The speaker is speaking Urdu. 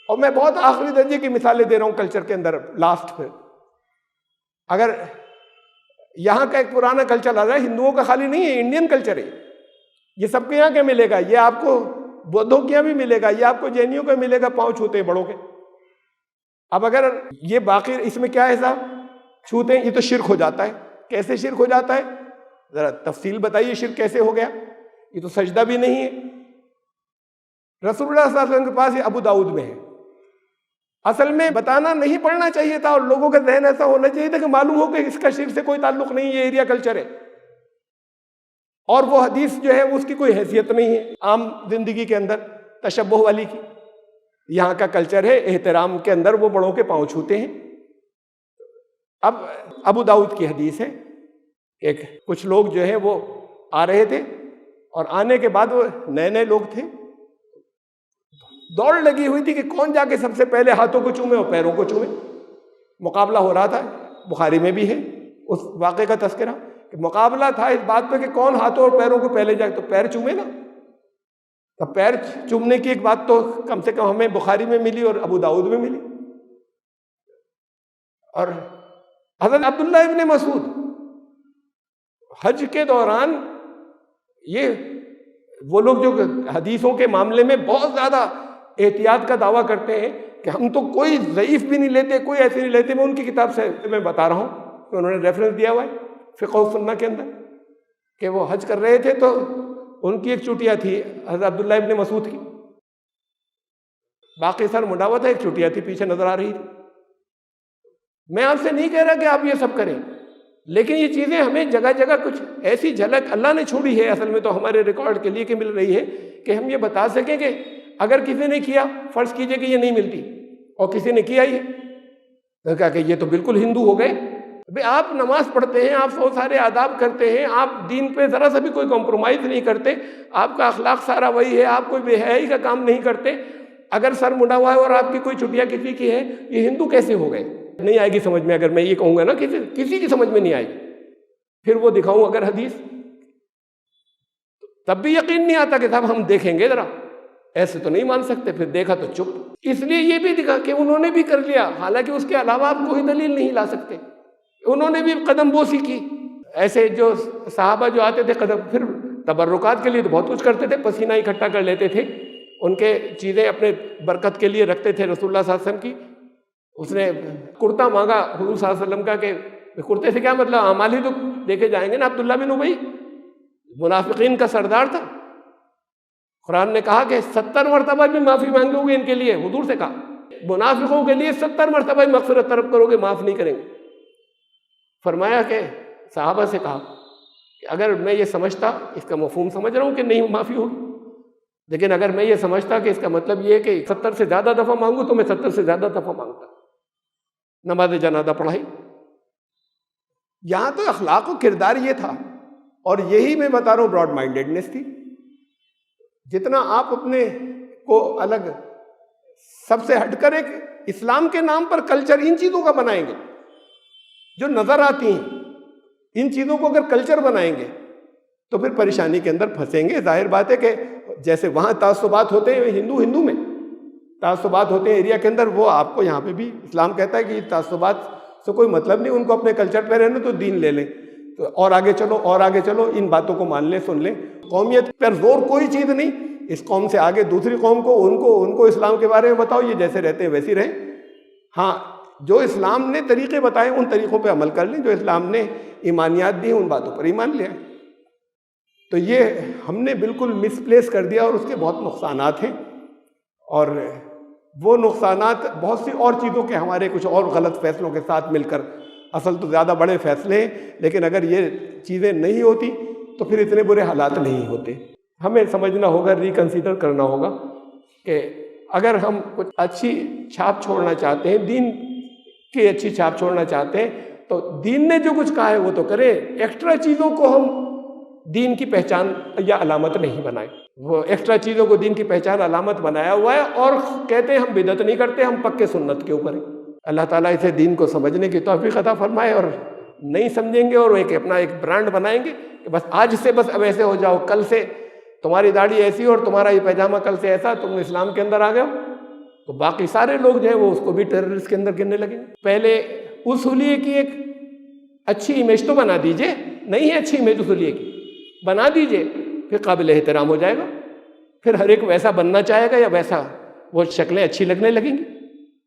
اور میں بہت آخری درجے کی مثالیں دے رہا ہوں کلچر کے اندر لاسٹ پہ. اگر یہاں کا ایک پرانا کلچر آ رہا ہے، ہندوؤں کا خالی نہیں ہے، انڈین کلچر ہے، یہ سب کے یہاں کیا ملے گا، یہ آپ کو بودھوں کے یہاں بھی ملے گا، یہ آپ کو جینیوں کا ملے گا، پاؤں چھوتے ہیں بڑوں کے. اب اگر یہ باقی اس میں کیا ہے صاحب، چھوتے ہیں، یہ تو شرک ہو جاتا ہے. کیسے شرک ہو جاتا ہے، ذرا تفصیل بتائیے شرک کیسے ہو گیا؟ یہ تو سجدہ بھی نہیں ہے. رسول اللہ صلی اللہ علیہ وسلم کے پاس یہ ابو داؤد میں ہے. اصل میں بتانا نہیں پڑنا چاہیے تھا، اور لوگوں کا ذہن ایسا ہونا چاہیے تھا کہ معلوم ہو کہ اس کا شرک سے کوئی تعلق نہیں، یہ ایریا کلچر ہے. اور وہ حدیث جو ہے اس کی کوئی حیثیت نہیں ہے عام زندگی کے اندر تشبہ والی کی. یہاں کا کلچر ہے احترام کے اندر وہ بڑوں کے پاؤں چھوتے ہیں. اب ابو داؤد کی حدیث ہے، ایک کچھ لوگ جو ہیں وہ آ رہے تھے، اور آنے کے بعد وہ نئے نئے لوگ تھے، دوڑ لگی ہوئی تھی کہ کون جا کے سب سے پہلے ہاتھوں کو چومے اور پیروں کو چومے. مقابلہ ہو رہا تھا، بخاری میں بھی ہے اس واقعے کا تذکرہ کہ مقابلہ تھا اس بات پہ کہ کون ہاتھوں اور پیروں کو پہلے جائے. تو پیر چومے نا، تو پیر چومنے کی ایک بات تو کم سے کم ہمیں بخاری میں ملی اور ابو داؤد میں ملی. اور حضرت عبداللہ ابن مسعود حج کے دوران، یہ وہ لوگ جو حدیثوں کے معاملے میں بہت زیادہ احتیاط کا دعویٰ کرتے ہیں کہ ہم تو کوئی ضعیف بھی نہیں لیتے، کوئی ایسے نہیں لیتے. میں ان کی کتاب سے میں بتا رہا ہوں کہ انہوں نے ریفرنس دیا ہوا ہے فقہ و سنہ کے اندر کہ وہ حج کر رہے تھے تو ان کی ایک چوٹیا تھی حضرت عبداللہ ابن مسعود کی، باقی سر منڈا ہوا تھا، ایک چوٹیا تھی پیچھے نظر آ رہی تھی. میں آپ سے نہیں کہہ رہا کہ آپ یہ سب کریں، لیکن یہ چیزیں ہمیں جگہ جگہ کچھ ایسی جھلک اللہ نے چھوڑی ہے اصل میں تو ہمارے ریکارڈ کے لیے کہ مل رہی ہے کہ ہم یہ بتا سکیں کہ اگر کسی نے کیا، فرض کیجئے کہ یہ نہیں ملتی اور کسی نے کیا تو کہا کہ یہ تو بالکل ہندو ہو گئے. بھئی آپ نماز پڑھتے ہیں، آپ بہت سارے آداب کرتے ہیں، آپ دین پہ ذرا سا بھی کوئی کمپرومائز نہیں کرتے، آپ کا اخلاق سارا وہی ہے، آپ کوئی بے حیائی کا کام نہیں کرتے. اگر سر مڈا ہوا ہے اور آپ کی کوئی چٹیا کسی کی ہے، یہ ہندو کیسے ہو گئے؟ نہیں آئے گی سمجھ میں. اگر میں یہ کہوں گا نا کسی کی سمجھ میں نہیں آئے گی. پھر وہ دکھاؤں اگر حدیث، تب بھی یقین نہیں آتا کہ صاحب ہم دیکھیں گے ذرا، ایسے تو نہیں مان سکتے. پھر دیکھا تو چپ. اس لیے یہ بھی دکھا کہ انہوں نے بھی کر لیا، حالانکہ اس کے علاوہ آپ کوئی دلیل نہیں لا سکتے. انہوں نے بھی قدم بوسی کی. ایسے جو صحابہ جو آتے تھے قدم، پھر تبرکات کے لیے تو بہت کچھ کرتے تھے، پسینہ اکٹھا کر لیتے تھے، ان کے چیزیں اپنے برکت کے لیے رکھتے تھے. رسول اللہ صلی اللہ علیہ وسلم کی اس نے کرتا مانگا حضور صلی اللہ علیہ وسلم کا کہ کرتے سے کیا مطلب، اعمال ہی تو دیکھے جائیں گے نا. عبداللہ بن ابی منافقین کا سردار تھا. قرآن نے کہا کہ 70 مرتبہ بھی معافی مانگو گے ان کے لیے. حضور سے کہا منافقوں کے لیے 70 مرتبہ مغفرت طلب کرو گے، معاف نہیں کریں گے. فرمایا کہ صحابہ سے کہا کہ اگر میں یہ سمجھتا، اس کا مفہوم سمجھ رہا ہوں کہ نہیں معافی ہوگی، لیکن اگر میں یہ سمجھتا کہ اس کا مطلب یہ ہے کہ 70 سے زیادہ دفعہ مانگو تو میں 70 سے زیادہ دفعہ مانگتا. نماز جنازہ پڑھائی. یہاں تو اخلاق و کردار یہ تھا، اور یہی میں بتا رہا ہوں براڈ مائنڈیڈنس تھی. جتنا آپ اپنے کو الگ سب سے ہٹ کر ایک اسلام کے نام پر کلچر ان چیزوں کا بنائیں گے جو نظر آتی ہیں، ان چیزوں کو اگر کلچر بنائیں گے تو پھر پریشانی کے اندر پھنسیں گے. ظاہر بات ہے کہ جیسے وہاں تعصبات ہوتے ہیں، ہندو میں تعصبات ہوتے ہیں ایریا کے اندر، وہ آپ کو یہاں پہ بھی اسلام کہتا ہے کہ یہ تعصبات سے کوئی مطلب نہیں، ان کو اپنے کلچر پہ رہنے تو دین لے لیں، تو اور آگے چلو اور آگے چلو، ان باتوں کو مان لیں، سن لیں. قومیت پر زور کوئی چیز نہیں. اس قوم سے آگے دوسری قوم کو ان کو اسلام کے بارے میں بتاؤ، یہ جیسے رہتے ہیں ویسے رہیں. ہاں، جو اسلام نے طریقے بتائے ان طریقوں پہ عمل کر لیں، جو اسلام نے ایمانیات دی ہیں ان باتوں پر ایمان لیں. تو یہ ہم نے بالکل مس پلیس کر دیا، اور اس کے بہت نقصانات ہیں، اور وہ نقصانات بہت سی اور چیزوں کے ہمارے کچھ اور غلط فیصلوں کے ساتھ مل کر، اصل تو زیادہ بڑے فیصلے ہیں، لیکن اگر یہ چیزیں نہیں ہوتی تو پھر اتنے برے حالات نہیں ہوتے. ہمیں سمجھنا ہوگا، ریکنسیڈر کرنا ہوگا کہ اگر ہم کچھ اچھی چھاپ چھوڑنا چاہتے ہیں، دین کی اچھی چھاپ چھوڑنا چاہتے ہیں، تو دین نے جو کچھ کہا ہے وہ تو کرے. ایکسٹرا چیزوں کو ہم دین کی پہچان یا علامت نہیں بنائے. وہ ایکسٹرا چیزوں کو دین کی پہچان علامت بنایا ہوا ہے، اور کہتے ہیں ہم بدعت نہیں کرتے، ہم پکے سنت کے اوپر ہیں. اللہ تعالیٰ اسے دین کو سمجھنے کی توفیق عطا فرمائے. اور نہیں سمجھیں گے اور اپنا ایک برانڈ بنائیں گے کہ بس آج سے بس اب ایسے ہو جاؤ، کل سے تمہاری داڑھی ایسی اور تمہارا یہ پیجامہ کل سے ایسا، تم اسلام کے اندر آ گئے ہو، تو باقی سارے لوگ جو ہیں وہ اس کو بھی ٹیررسٹ کے اندر گننے لگیں گے۔ پہلے اصولیے کی ایک اچھی امیج تو بنا دیجئے، نہیں ہے اچھی امیج اصولیے کی، بنا دیجئے، پھر قابل احترام ہو جائے گا، پھر ہر ایک ویسا بننا چاہے گا یا ویسا وہ شکلیں اچھی لگنے لگیں گی۔